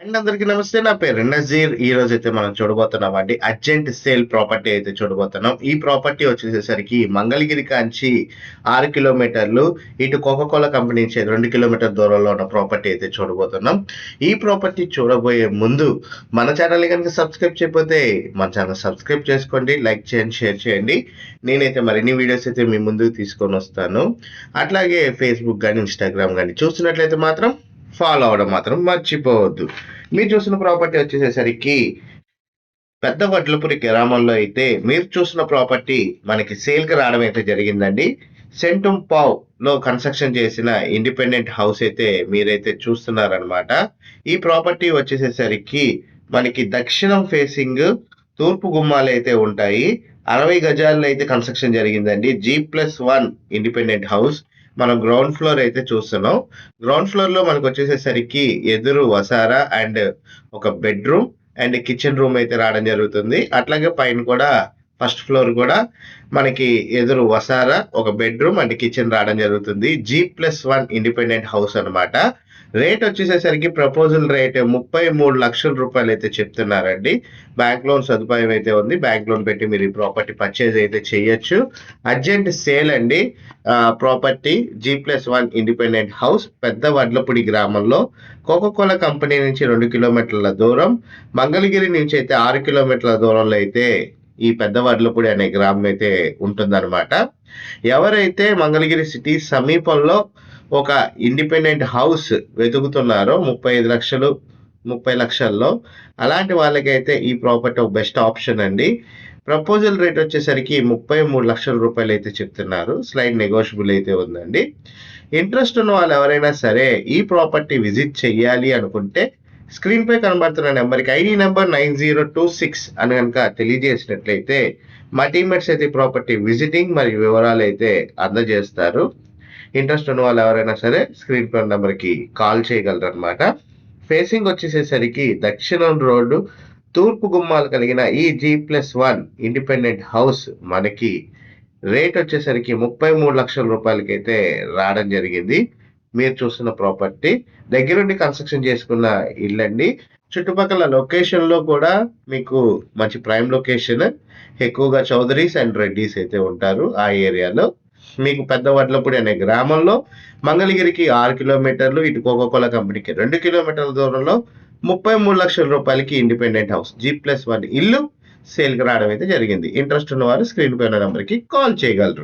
And అందరికీ నమస్తే. నా పేరు నజీర్. ఈ రోజైతే మనం చూడబోతున్నామండి అర్జెంట్ సేల్ ప్రాపర్టీ అయితే చూడబోతున్నాం. ఈ ప్రాపర్టీ వచ్చేసేసరికి మంగళగిరి కాంచి 6 కిలోమీటర్లు, ఇటు కోకోకోలా కంపెనీ నుంచి 2 కిలోమీటర్ల దూరంలో ఉన్న ప్రాపర్టీ అయితే చూడబోతున్నాం. ఈ ప్రాపర్టీ చూడబోయే ముందు మన ఛానల్‌ని గనుక సబ్స్క్రైబ్ చేయకపోతే మన ఛానల్ సబ్స్క్రైబ్ చేసుకోండి, లైక్ చేయండి, షేర్ చేయండి. నేనైతే మరిన్ని వీడియోస్ అయితే మీ ముందుకు తీసుకొనొస్తాను. అట్లాగే ఫేస్‌బుక్ గాని, ఇన్‌స్టాగ్రామ్ గాని చూస్తున్నట్లయితే మాత్రం ఫాలో అవ్వడం మాత్రం మర్చిపోవద్దు. మీరు చూసిన ప్రాపర్టీ వచ్చేసేసరికి పెద్ద వడ్లపురి గ్రామంలో అయితే మీరు చూసిన ప్రాపర్టీ మనకి సేల్‌కి రావడం అయితే జరిగిందండి. సెంటుం పావ్ లో కన్‌స్ట్రక్షన్ చేసిన ఇండిపెండెంట్ హౌస్ అయితే మీరైతే చూస్తున్నారనమాట. ఈ ప్రాపర్టీ వచ్చేసేసరికి మనకి దక్షిణం ఫేసింగ్ తూర్పు గుమ్మాలైతే ఉంటాయి. 60 గజాల్లో అయితే కన్‌స్ట్రక్షన్ జరిగిందండి. G+1 independent house. మనం గ్రౌండ్ ఫ్లోర్ అయితే చూస్తున్నాం. గ్రౌండ్ ఫ్లోర్‌లో మనకొచ్చేసేసరికి ఎదురు వసారా అండ్ ఒక బెడ్‌రూమ్ అండ్ కిచెన్ రూమ్ అయితే రావడం జరుగుతుంది. అట్లాగే పైన కూడా ఫస్ట్ ఫ్లోర్ కూడా మనకి ఎదురు వసారా, ఒక బెడ్‌రూమ్ అండ్ కిచెన్ రావడం జరుగుతుంది. G+1 ఇండిపెండెంట్ హౌస్ అనమాట. రేట్ వచ్చేసేసరికి ప్రపోజల్ రేట్ 33,00,000 రూపాయలైతే చెప్తున్నారండి. బ్యాంక్ లోన్ సదుపాయం అయితే ఉంది. బ్యాంక్ లోన్ పెట్టి మీరు ఈ ప్రాపర్టీ పర్చేజ్ అయితే చేయొచ్చు. అర్జెంట్ సేల్ అండి. ప్రాపర్టీ G+1 ఇండిపెండెంట్ హౌస్ పెద్ద వడ్లపూడి గ్రామంలో కోకోకోలా కంపెనీ నుంచి 2 కిలోమీటర్ల దూరం, మంగళగిరి నుంచి అయితే 6 కిలోమీటర్ల దూరంలో అయితే ఈ పెద్ద వడ్లపూడి అనే గ్రామం అయితే ఉంటుందన్నమాట. ఎవరైతే మంగళగిరి సిటీ సమీపంలో ఒక ఇండిపెండెంట్ హౌస్ వెతుకుతున్నారో 35 లక్షలు, 30 లక్షల్లో, అలాంటి వాళ్ళకైతే ఈ ప్రాపర్టీ ఒక బెస్ట్ ఆప్షన్ అండి. ప్రపోజల్ రేట్ వచ్చేసరికి 33,00,000 రూపాయలైతే చెప్తున్నారు. స్లైడ్ నెగోషియబుల్ అయితే ఉందండి. ఇంట్రెస్ట్ ఉన్న వాళ్ళు ఎవరైనా సరే ఈ ప్రాపర్టీ విజిట్ చేయాలి అనుకుంటే స్క్రీన్ పై కనబడుతున్న నెంబర్కి ఐడి నెంబర్ 9026 అని కనుక తెలియజేసినట్లయితే మా టీమ్మేట్స్ అయితే ప్రాపర్టీ విజిటింగ్ మరియు వివరాలు అయితే అందజేస్తారు. ఇంట్రెస్ట్ ఉన్న వాళ్ళు ఎవరైనా సరే స్క్రీన్ పై నెంబర్కి కాల్ చేయగలరు అనమాట. ఫేసింగ్ వచ్చేసేసరికి దక్షిణం రోడ్డు, తూర్పు గుమ్మాలు కలిగిన ఈ G+1 ఇండిపెండెంట్ హౌస్ మనకి రేట్ వచ్చేసరికి 33,00,000 రూపాయలకైతే రావడం జరిగింది. మీరు చూస్తున్న ప్రాపర్టీ దగ్గరుండి కన్‌స్ట్రక్షన్ చేసుకున్న ఇల్లండి. చుట్టుపక్కల లొకేషన్‌లో కూడా మీకు మంచి ప్రైమ్ లొకేషన్. ఎక్కువగా చౌదరీస్ అండ్ రెడ్డీస్ అయితే ఉంటారు ఆ ఏరియాలో. మీకు పెద్ద వడ్లపూడి అనే గ్రామంలో మంగళగిరికి 6 కిలోమీటర్లు, ఇటు కోకోకోలా కంపెనీకి 2 కిలోమీటర్ల దూరంలో 33,00,000 రూపాయలకి ఇండిపెండెంట్ హౌస్ G+1 ఇల్లు సేల్‌కి రావడం అయితే జరిగింది. ఇంట్రెస్ట్ ఉన్నవారు స్క్రీన్ పై ఉన్న నంబర్‌కి కాల్ చేయగలరు.